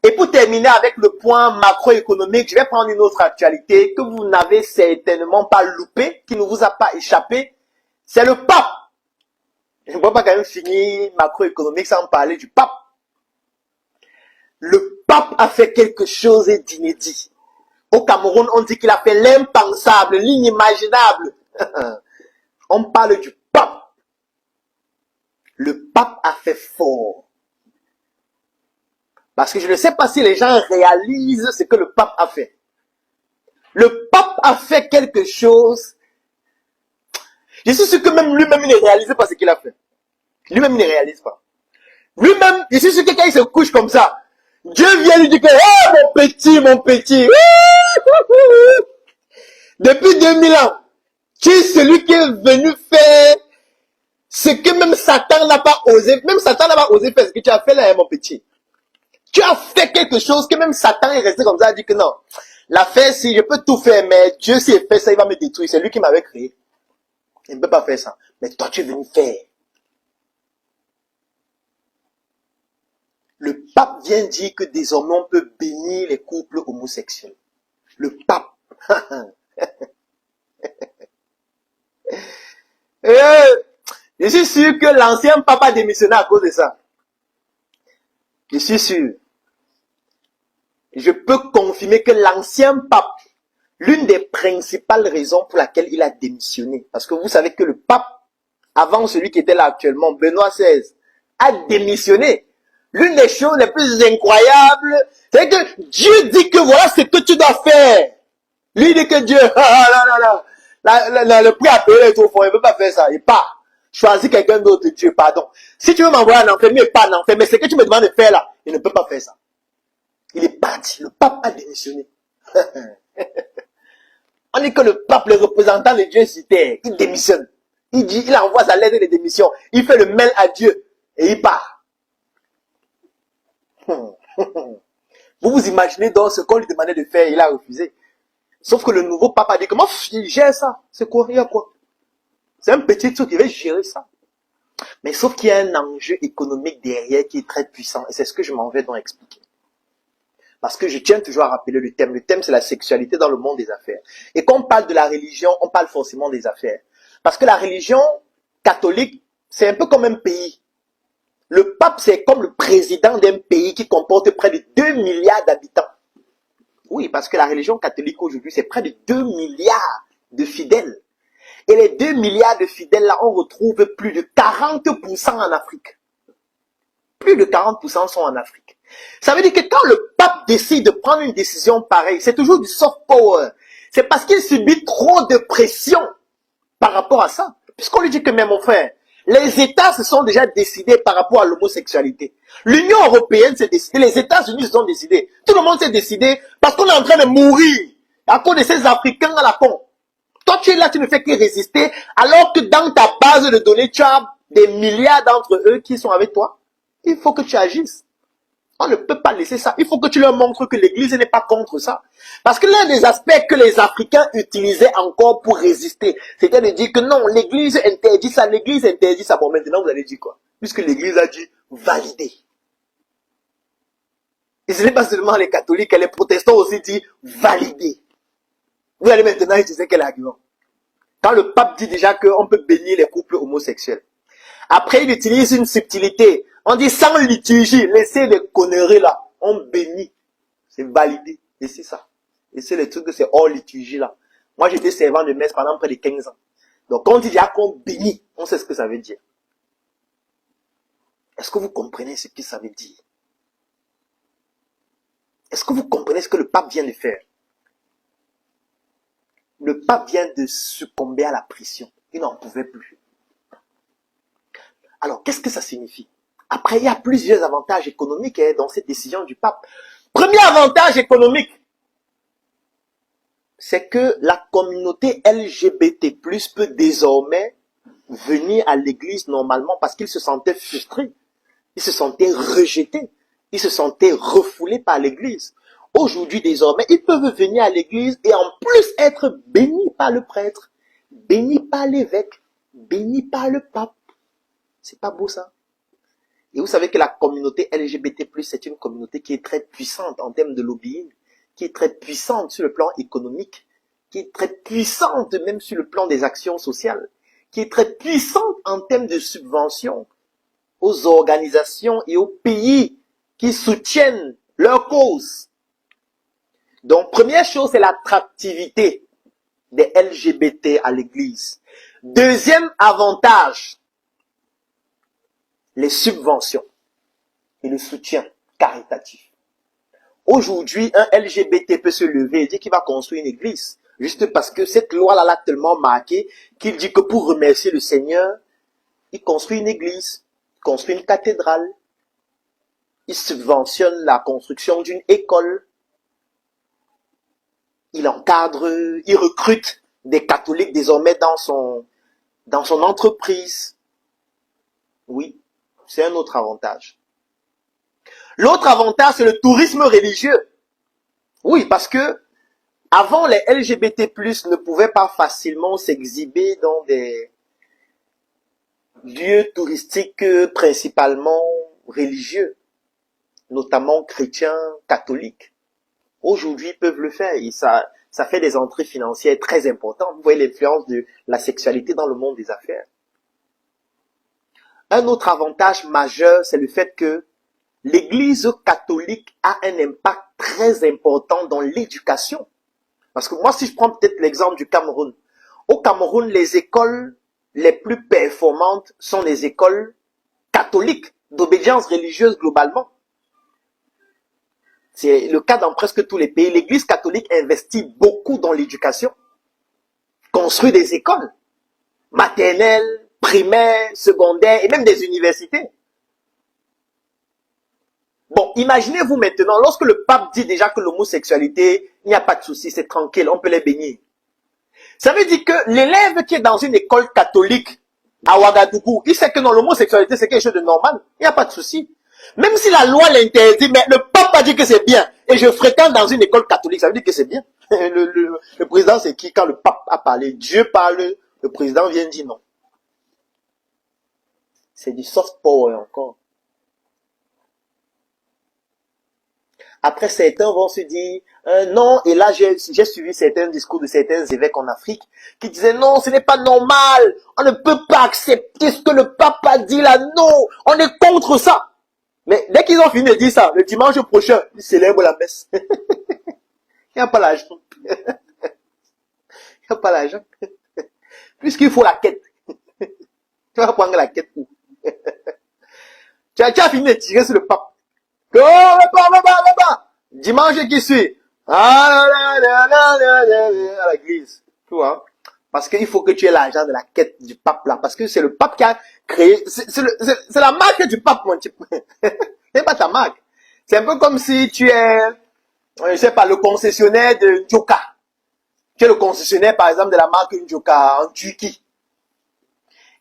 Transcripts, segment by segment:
Et pour terminer avec le point macroéconomique, je vais prendre une autre actualité que vous n'avez certainement pas loupé, qui ne vous a pas échappé. C'est le pape. Je ne peux pas quand même finir macroéconomique sans parler du pape. Le pape a fait quelque chose d'inédit. Au Cameroun, on dit qu'il a fait l'impensable, l'inimaginable. On parle du pape. Le pape a fait fort. Parce que je ne sais pas si les gens réalisent ce que le pape a fait. Le pape a fait quelque chose. Je suis sûr que même lui-même, il ne réalise pas ce qu'il a fait. Lui-même, il ne réalise pas. Lui-même, je suis sûr que quand il se couche comme ça, Dieu vient lui dire que, oh mon petit, depuis 2000 ans, tu es celui qui est venu faire ce que même Satan n'a pas osé, même Satan n'a pas osé faire ce que tu as fait là, mon petit. Tu as fait quelque chose que même Satan est resté comme ça, a dit que non. L'affaire, si je peux tout faire, mais Dieu, s'il fait ça, il va me détruire. C'est lui qui m'avait créé. Il ne peut pas faire ça. Mais toi, tu es venu faire. Le pape vient dire que désormais, on peut bénir les couples homosexuels. Le pape. Je suis sûr que l'ancien pape a démissionné à cause de ça. Je suis sûr. Je peux confirmer que l'ancien pape, l'une des principales raisons pour laquelle il a démissionné, parce que vous savez que le pape, avant celui qui était là actuellement, Benoît XVI, a démissionné. L'une des choses les plus incroyables, c'est que Dieu dit que voilà ce que tu dois faire. Lui dit que Dieu, le prix à payer est trop fort, il ne peut pas faire ça, il part. Choisis quelqu'un d'autre, Dieu, pardon. Si tu veux m'envoyer en enfer, mieux pas en enfer, mais ce que tu me demandes de faire là, il ne peut pas faire ça. Il est parti, le pape a démissionné. On dit que le pape, le représentant de Dieu sur terre, il démissionne. Il dit, il envoie sa lettre de démission, il fait le mail à Dieu et il part. Vous vous imaginez donc ce qu'on lui demandait de faire, il a refusé. Sauf que le nouveau pape a dit, comment il gère ça? C'est quoi? Il y a quoi? C'est un petit truc, il va gérer ça. Mais sauf qu'il y a un enjeu économique derrière qui est très puissant. Et c'est ce que je m'en vais donc expliquer. Parce que je tiens toujours à rappeler le thème. Le thème, c'est la sexualité dans le monde des affaires. Et quand on parle de la religion, on parle forcément des affaires. Parce que la religion catholique, c'est un peu comme un pays. Le pape, c'est comme le président d'un pays qui comporte près de 2 milliards d'habitants. Oui, parce que la religion catholique aujourd'hui, c'est près de 2 milliards de fidèles. Et les 2 milliards de fidèles, là, on retrouve plus de 40% en Afrique. Plus de 40% sont en Afrique. Ça veut dire que quand le pape décide de prendre une décision pareille, c'est toujours du soft power. C'est parce qu'il subit trop de pression par rapport à ça. Puisqu'on lui dit que, mais mon frère, les États se sont déjà décidés par rapport à l'homosexualité. L'Union européenne s'est décidée, les États-Unis se sont décidés. Tout le monde s'est décidé parce qu'on est en train de mourir à cause de ces Africains à la con. Toi, tu es là, tu ne fais que résister, alors que dans ta base de données, tu as des milliards d'entre eux qui sont avec toi. Il faut que tu agisses. On ne peut pas laisser ça. Il faut que tu leur montres que l'Église n'est pas contre ça. Parce que l'un des aspects que les Africains utilisaient encore pour résister, c'était de dire que non, l'Église interdit ça, l'Église interdit ça. Bon, maintenant, vous allez dire quoi? Puisque l'Église a dit valider. Et ce n'est pas seulement les catholiques, les protestants aussi disent valider. Vous allez maintenant utiliser quel argument? Quand le pape dit déjà qu'on peut bénir les couples homosexuels. Après, il utilise une subtilité. On dit sans liturgie, laissez les conneries là. On bénit. C'est validé. Et c'est ça. Et c'est le truc que c'est hors liturgie là. Moi, j'étais servant de messe pendant près de 15 ans. Donc, quand on dit déjà qu'on bénit, on sait ce que ça veut dire. Est-ce que vous comprenez ce que ça veut dire? Est-ce que vous comprenez ce que le pape vient de faire? Le pape vient de succomber à la pression. Il n'en pouvait plus. Alors, qu'est-ce que ça signifie? Après, il y a plusieurs avantages économiques dans cette décision du pape. Premier avantage économique, c'est que la communauté LGBT+, peut désormais venir à l'église normalement parce qu'ils se sentaient frustrés, ils se sentaient rejetés, ils se sentaient refoulés par l'église. Aujourd'hui, désormais, ils peuvent venir à l'église et en plus être bénis par le prêtre, bénis par l'évêque, bénis par le pape. C'est pas beau ça? Et vous savez que la communauté LGBT+, c'est une communauté qui est très puissante en termes de lobbying, qui est très puissante sur le plan économique, qui est très puissante même sur le plan des actions sociales, qui est très puissante en termes de subventions aux organisations et aux pays qui soutiennent leur cause. Donc, première chose, c'est l'attractivité des LGBT à l'église. Deuxième avantage, les subventions et le soutien caritatif. Aujourd'hui, un LGBT peut se lever et dire qu'il va construire une église, juste parce que cette loi-là l'a tellement marqué qu'il dit que pour remercier le Seigneur, il construit une église, il construit une cathédrale, il subventionne la construction d'une école, il encadre, il recrute des catholiques désormais dans son entreprise. Oui, c'est un autre avantage. L'autre avantage, c'est le tourisme religieux. Oui, parce que avant, les LGBT+, ne pouvaient pas facilement s'exhiber dans des lieux touristiques principalement religieux, notamment chrétiens, catholiques. Aujourd'hui, ils peuvent le faire et ça fait des entrées financières très importantes. Vous voyez l'influence de la sexualité dans le monde des affaires. Un autre avantage majeur, c'est le fait que l'Église catholique a un impact très important dans l'éducation. Parce que moi, si je prends peut-être l'exemple du Cameroun, au Cameroun, les écoles les plus performantes sont les écoles catholiques, d'obédience religieuse globalement. C'est le cas dans presque tous les pays. L'Église catholique investit beaucoup dans l'éducation, construit des écoles, maternelles, primaires, secondaires et même des universités. Bon, imaginez-vous maintenant, lorsque le pape dit déjà que l'homosexualité, il n'y a pas de souci, c'est tranquille, on peut les bénir. Ça veut dire que l'élève qui est dans une école catholique à Ouagadougou, il sait que non, l'homosexualité, c'est quelque chose de normal, il n'y a pas de souci. Même si la loi l'interdit, mais le pape a dit que c'est bien, et je fréquente dans une école catholique, ça veut dire que c'est bien. Le président, c'est qui? Quand le pape a parlé, Dieu parle, le président vient dire non. C'est du soft power encore. Après, certains vont se dire, non, et là, j'ai suivi certains discours de certains évêques en Afrique qui disaient, non, ce n'est pas normal, on ne peut pas accepter ce que le pape a dit là, non, on est contre ça. Mais dès qu'ils ont fini de dire ça, le dimanche prochain, ils célèbrent la messe. Il n'y a pas l'argent. Il n'y a pas l'argent. Puisqu'il faut la quête. Tu vas prendre la quête où? Tu as fini de tirer sur le pape. Oh, dimanche qui suit. À l'église. Tu vois? Parce qu'il faut que tu aies l'argent de la quête du pape là. Parce que c'est le pape qui a créé. C'est la marque du pape, mon type. C'est pas ta marque. C'est un peu comme si tu es, je sais pas, le concessionnaire de Njoka. Tu es le concessionnaire, par exemple, de la marque Njoka en Turquie.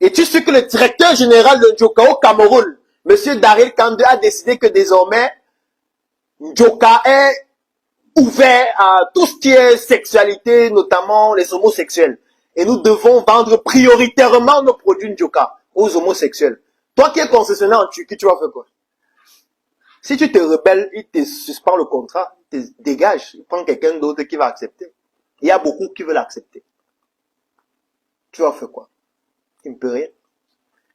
Et tu sais que le directeur général de Njoka au Cameroun, Monsieur Daryl Kande, a décidé que désormais, Njoka est ouvert à tout ce qui est sexualité, notamment les homosexuels. Et nous devons vendre prioritairement nos produits Njoka aux homosexuels. Toi qui es concessionnaire en Turquie, tu vas faire quoi? Si tu te rebelles, il te suspend le contrat, il te dégage, il prend quelqu'un d'autre qui va accepter. Il y a beaucoup qui veulent accepter. Tu vas faire quoi? Il ne peut rien.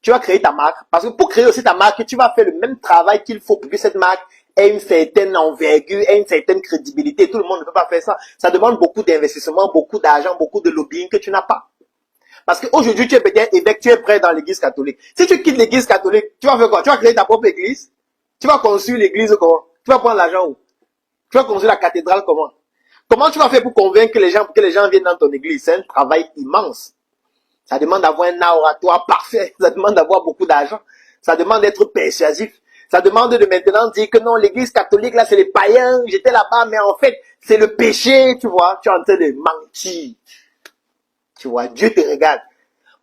Tu vas créer ta marque. Parce que pour créer aussi ta marque, tu vas faire le même travail qu'il faut pour que cette marque ait une certaine envergure, ait une certaine crédibilité. Tout le monde ne peut pas faire ça. Ça demande beaucoup d'investissement, beaucoup d'argent, beaucoup de lobbying que tu n'as pas. Parce qu'aujourd'hui, tu es peut-être évêque, tu es prêt dans l'église catholique. Si tu quittes l'église catholique, tu vas faire quoi? Tu vas créer ta propre église? Tu vas construire l'église comment? Tu vas prendre l'argent où? Tu vas construire la cathédrale comment? Comment tu vas faire pour convaincre les gens, pour que les gens viennent dans ton église? C'est un travail immense. Ça demande d'avoir un oratoire parfait. Ça demande d'avoir beaucoup d'argent. Ça demande d'être persuasif. Ça demande de maintenant dire que non, l'église catholique, là, c'est les païens. J'étais là-bas, mais en fait, c'est le péché, tu vois. Tu es en train de mentir. Tu vois, Dieu te regarde.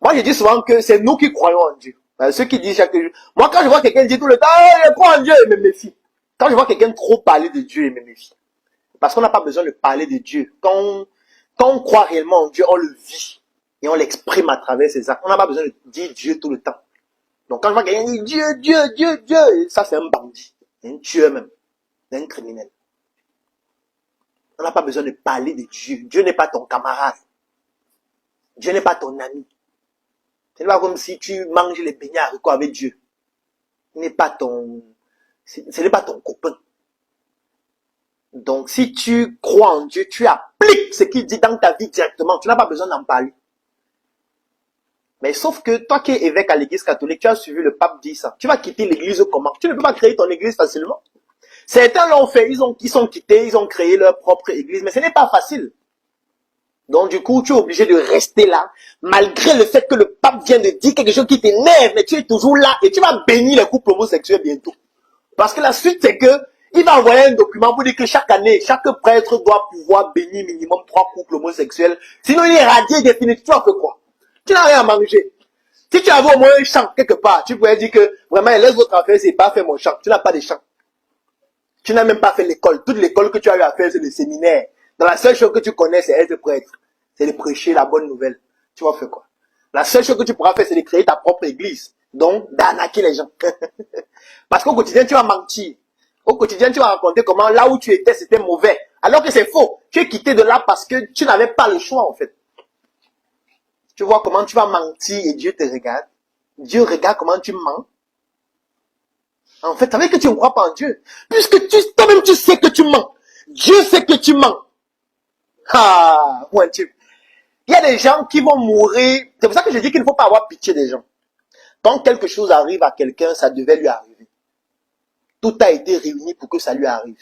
Moi, je dis souvent que c'est nous qui croyons en Dieu. Ceux qui disent chaque jour. Moi, quand je vois quelqu'un dire tout le temps, oh, je crois en Dieu, je me méfie. Quand je vois quelqu'un trop parler de Dieu, je me méfie. Parce qu'on n'a pas besoin de parler de Dieu. Quand on croit réellement en Dieu, on le vit. Et on l'exprime à travers ses actes. On n'a pas besoin de dire Dieu tout le temps. Donc quand je vois quelqu'un dire Dieu, Dieu, Dieu, Dieu, ça c'est un bandit, un tueur même, un criminel. On n'a pas besoin de parler de Dieu. Dieu n'est pas ton camarade. Dieu n'est pas ton ami. Ce n'est pas comme si tu manges les beignets haricots avec Dieu. Ce n'est pas ton copain. Donc, si tu crois en Dieu, tu appliques ce qu'il dit dans ta vie directement. Tu n'as pas besoin d'en parler. Mais sauf que toi qui es évêque à l'église catholique, tu as suivi le pape dire ça. Tu vas quitter l'église comment? Tu ne peux pas créer ton église facilement. Certains l'ont fait, ils sont quittés, ils ont créé leur propre église, mais ce n'est pas facile. Donc du coup, tu es obligé de rester là, malgré le fait que le pape vient de dire quelque chose qui t'énerve, mais tu es toujours là et tu vas bénir les couples homosexuels bientôt. Parce que la suite, c'est que il va envoyer un document pour dire que chaque année, chaque prêtre doit pouvoir bénir minimum 3 couples homosexuels. Sinon, il est radié définitivement. Tu as fait quoi? Tu n'as rien à manger. Si tu avais au moins un champ quelque part, tu pourrais dire que vraiment, laisse votre affaire, c'est pas fait mon champ. Tu n'as pas de champ. Tu n'as même pas fait l'école. Toute l'école que tu as eu à faire, c'est le séminaire. Dans la seule chose que tu connais, c'est être prêtre. C'est de prêcher la bonne nouvelle. Tu vas faire quoi? La seule chose que tu pourras faire, c'est de créer ta propre église. Donc, d'arnaquer les gens. Parce qu'au quotidien, tu vas mentir. Au quotidien, tu vas raconter comment là où tu étais, c'était mauvais. Alors que c'est faux. Tu es quitté de là parce que tu n'avais pas le choix, en fait. Tu vois comment tu vas mentir et Dieu te regarde. Dieu regarde comment tu mens. En fait, avec que tu ne crois pas en Dieu. Puisque toi-même, tu sais que tu mens. Dieu sait que tu mens. Ah, mon Dieu. Il y a des gens qui vont mourir. C'est pour ça que je dis qu'il ne faut pas avoir pitié des gens. Quand quelque chose arrive à quelqu'un, ça devait lui arriver. Tout a été réuni pour que ça lui arrive.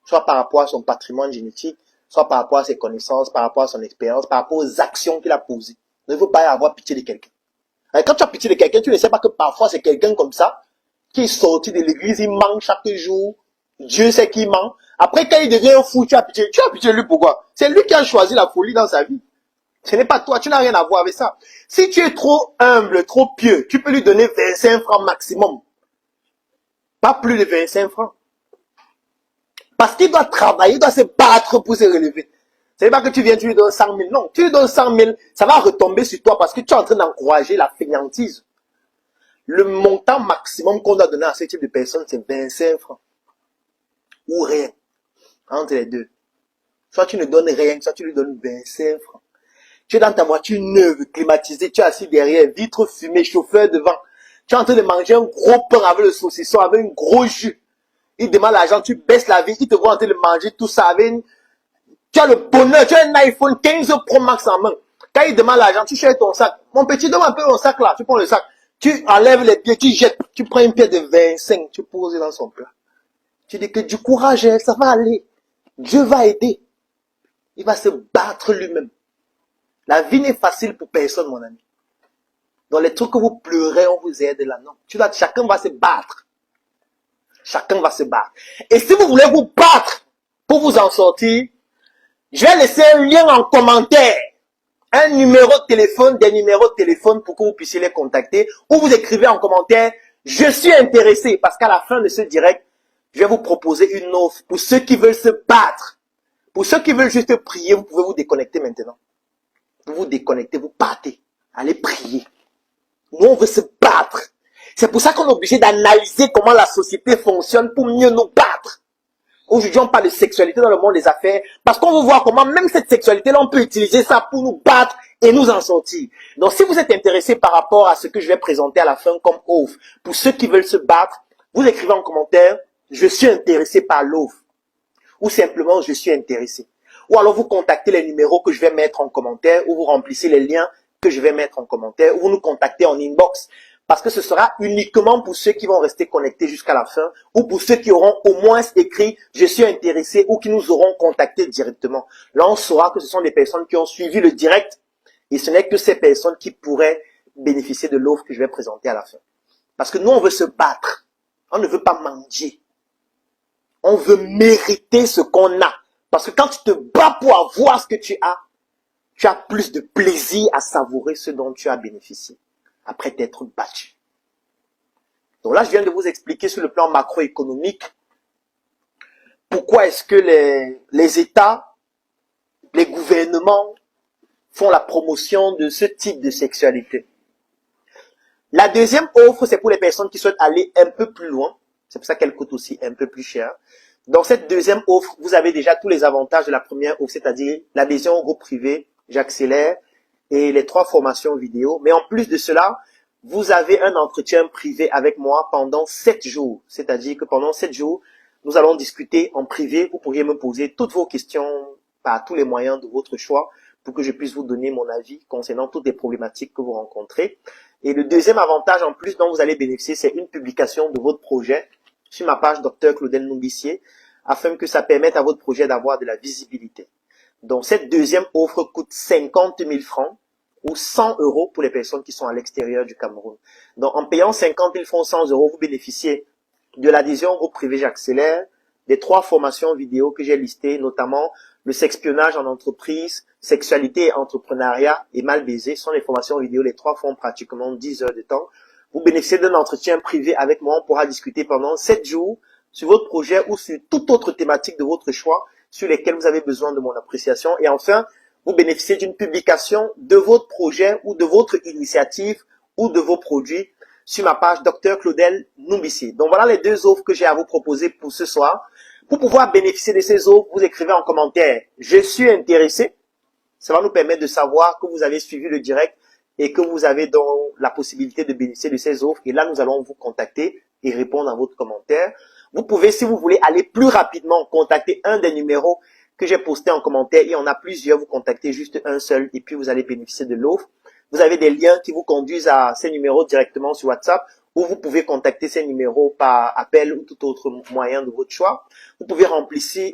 Soit par rapport à son patrimoine génétique, soit par rapport à ses connaissances, par rapport à son expérience, par rapport aux actions qu'il a posées. Il ne faut pas avoir pitié de quelqu'un. Quand tu as pitié de quelqu'un, tu ne sais pas que parfois c'est quelqu'un comme ça qui est sorti de l'église, il ment chaque jour. Dieu sait qu'il ment. Après, quand il devient un fou, tu as pitié. Tu as pitié de lui pourquoi? C'est lui qui a choisi la folie dans sa vie. Ce n'est pas toi, tu n'as rien à voir avec ça. Si tu es trop humble, trop pieux, tu peux lui donner 25 francs maximum. Pas plus de 25 francs. Parce qu'il doit travailler, il doit se battre pour se relever. Ce n'est pas que tu viens, tu lui donnes 100 000. Non, tu lui donnes 100 000, ça va retomber sur toi parce que tu es en train d'encourager la fainéantise. Le montant maximum qu'on doit donner à ce type de personnes, c'est 25 francs. Ou rien. Entre les deux. Soit tu ne donnes rien, soit tu lui donnes 25 francs. Tu es dans ta voiture neuve, climatisée, tu es assis derrière, vitre fumée, chauffeur devant. Tu es en train de manger un gros pain avec le saucisson, avec un gros jus. Il demande l'argent, tu baisses la vie, il te voit en train de manger tout ça avec une... Tu as le bonheur, tu as un iPhone 15 Pro Max en main. Quand il demande l'argent, tu cherches ton sac. Mon petit, donne un peu mon sac là. Tu prends le sac. Tu enlèves les pieds, tu jettes. Tu prends une pièce de 25, tu poses dans son plat. Tu dis que du courage, ça va aller. Dieu va aider. Il va se battre lui-même. La vie n'est facile pour personne, mon ami. Dans les trucs que vous pleurez, on vous aide là. Non. Chacun va se battre. Chacun va se battre. Et si vous voulez vous battre pour vous en sortir, je vais laisser un lien en commentaire. Un numéro de téléphone, des numéros de téléphone pour que vous puissiez les contacter. Ou vous écrivez en commentaire, je suis intéressé. Parce qu'à la fin de ce direct, je vais vous proposer une offre pour ceux qui veulent se battre. Pour ceux qui veulent juste prier, vous pouvez vous déconnecter maintenant. Vous vous déconnectez, vous partez. Allez prier. Nous, on veut se battre. C'est pour ça qu'on est obligé d'analyser comment la société fonctionne pour mieux nous battre. Aujourd'hui, on parle de sexualité dans le monde des affaires parce qu'on veut voir comment même cette sexualité-là, on peut utiliser ça pour nous battre et nous en sortir. Donc, si vous êtes intéressé par rapport à ce que je vais présenter à la fin comme offre, pour ceux qui veulent se battre, vous écrivez en commentaire, je suis intéressé par l'offre. Ou simplement, je suis intéressé. Ou alors, vous contactez les numéros que je vais mettre en commentaire ou vous remplissez les liens que je vais mettre en commentaire ou vous nous contactez en inbox. Parce que ce sera uniquement pour ceux qui vont rester connectés jusqu'à la fin ou pour ceux qui auront au moins écrit « Je suis intéressé » ou qui nous auront contactés directement. Là, on saura que ce sont des personnes qui ont suivi le direct et ce n'est que ces personnes qui pourraient bénéficier de l'offre que je vais présenter à la fin. Parce que nous, on veut se battre. On ne veut pas mendier. On veut mériter ce qu'on a. Parce que quand tu te bats pour avoir ce que tu as plus de plaisir à savourer ce dont tu as bénéficié après t'être battu. Donc là, je viens de vous expliquer sur le plan macroéconomique pourquoi est-ce que les États, les gouvernements font la promotion de ce type de sexualité. La deuxième offre, c'est pour les personnes qui souhaitent aller un peu plus loin. C'est pour ça qu'elle coûte aussi un peu plus cher. Dans cette deuxième offre, vous avez déjà tous les avantages de la première offre, c'est-à-dire l'adhésion au groupe privé, j'accélère, et les 3 formations vidéo. Mais en plus de cela, vous avez un entretien privé avec moi pendant 7 jours. C'est-à-dire que pendant 7 jours, nous allons discuter en privé. Vous pourriez me poser toutes vos questions par tous les moyens de votre choix pour que je puisse vous donner mon avis concernant toutes les problématiques que vous rencontrez. Et le deuxième avantage en plus dont vous allez bénéficier, c'est une publication de votre projet sur ma page Dr Claudel Numbissier, afin que ça permette à votre projet d'avoir de la visibilité. Donc cette deuxième offre coûte 50 000 francs ou 100 € pour les personnes qui sont à l'extérieur du Cameroun. Donc en payant 50 000 francs, 100 €, vous bénéficiez de l'adhésion au groupe privé J'accélère, des 3 formations vidéo que j'ai listées, notamment le sexpionnage en entreprise, sexualité et entrepreneuriat et mal baiser. Ce sont les formations vidéo, les 3 font pratiquement 10 heures de temps. Vous bénéficiez d'un entretien privé avec moi. On pourra discuter pendant 7 jours sur votre projet ou sur toute autre thématique de votre choix sur lesquelles vous avez besoin de mon appréciation. Et enfin, vous bénéficiez d'une publication de votre projet ou de votre initiative ou de vos produits sur ma page Dr Claudel Numbissier. Donc voilà les 2 offres que j'ai à vous proposer pour ce soir. Pour pouvoir bénéficier de ces offres, vous écrivez en commentaire « Je suis intéressé ». Ça va nous permettre de savoir que vous avez suivi le direct et que vous avez donc la possibilité de bénéficier de ces offres. Et là, nous allons vous contacter et répondre à votre commentaire. Vous pouvez, si vous voulez aller plus rapidement, contacter un des numéros que j'ai posté en commentaire. Il y en a plusieurs, vous contactez juste un seul et puis vous allez bénéficier de l'offre. Vous avez des liens qui vous conduisent à ces numéros directement sur WhatsApp ou vous pouvez contacter ces numéros par appel ou tout autre moyen de votre choix. Vous pouvez remplir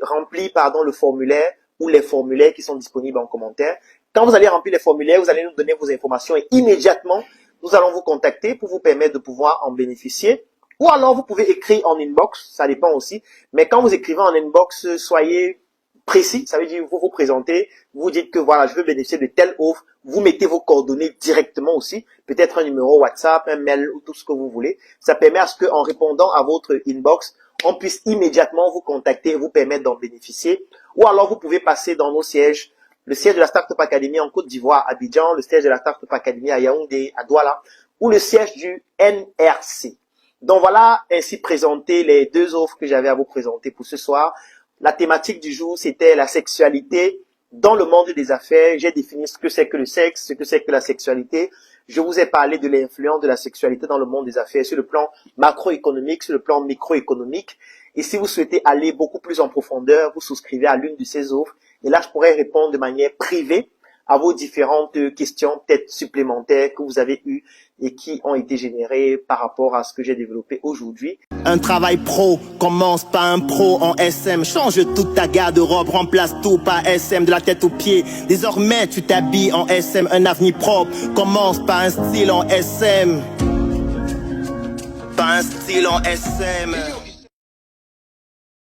le formulaire ou les formulaires qui sont disponibles en commentaire. Quand vous allez remplir les formulaires, vous allez nous donner vos informations et immédiatement, nous allons vous contacter pour vous permettre de pouvoir en bénéficier. Ou alors, vous pouvez écrire en inbox, ça dépend aussi. Mais quand vous écrivez en inbox, soyez précis. Ça veut dire, vous vous présentez, vous dites que voilà, je veux bénéficier de telle offre. Vous mettez vos coordonnées directement aussi. Peut-être un numéro WhatsApp, un mail ou tout ce que vous voulez. Ça permet à ce qu'en répondant à votre inbox, on puisse immédiatement vous contacter et vous permettre d'en bénéficier. Ou alors, vous pouvez passer dans nos sièges. Le siège de la Startup Academy en Côte d'Ivoire, à Abidjan, le siège de la Startup Academy à Yaoundé, à Douala, ou le siège du NRC. Donc voilà ainsi présenté les 2 offres que j'avais à vous présenter pour ce soir. La thématique du jour, c'était la sexualité dans le monde des affaires. J'ai défini ce que c'est que le sexe, ce que c'est que la sexualité. Je vous ai parlé de l'influence de la sexualité dans le monde des affaires sur le plan macroéconomique, sur le plan microéconomique. Et si vous souhaitez aller beaucoup plus en profondeur, vous souscrivez à l'une de ces offres. Et là, je pourrais répondre de manière privée à vos différentes questions, peut-être supplémentaires que vous avez eues et qui ont été générées par rapport à ce que j'ai développé aujourd'hui. Un travail pro commence par un pro en SM. Change toute ta garde-robe, remplace tout par SM de la tête aux pieds. Désormais, tu t'habilles en SM, un avenir propre commence par un style en SM. Par un style en SM.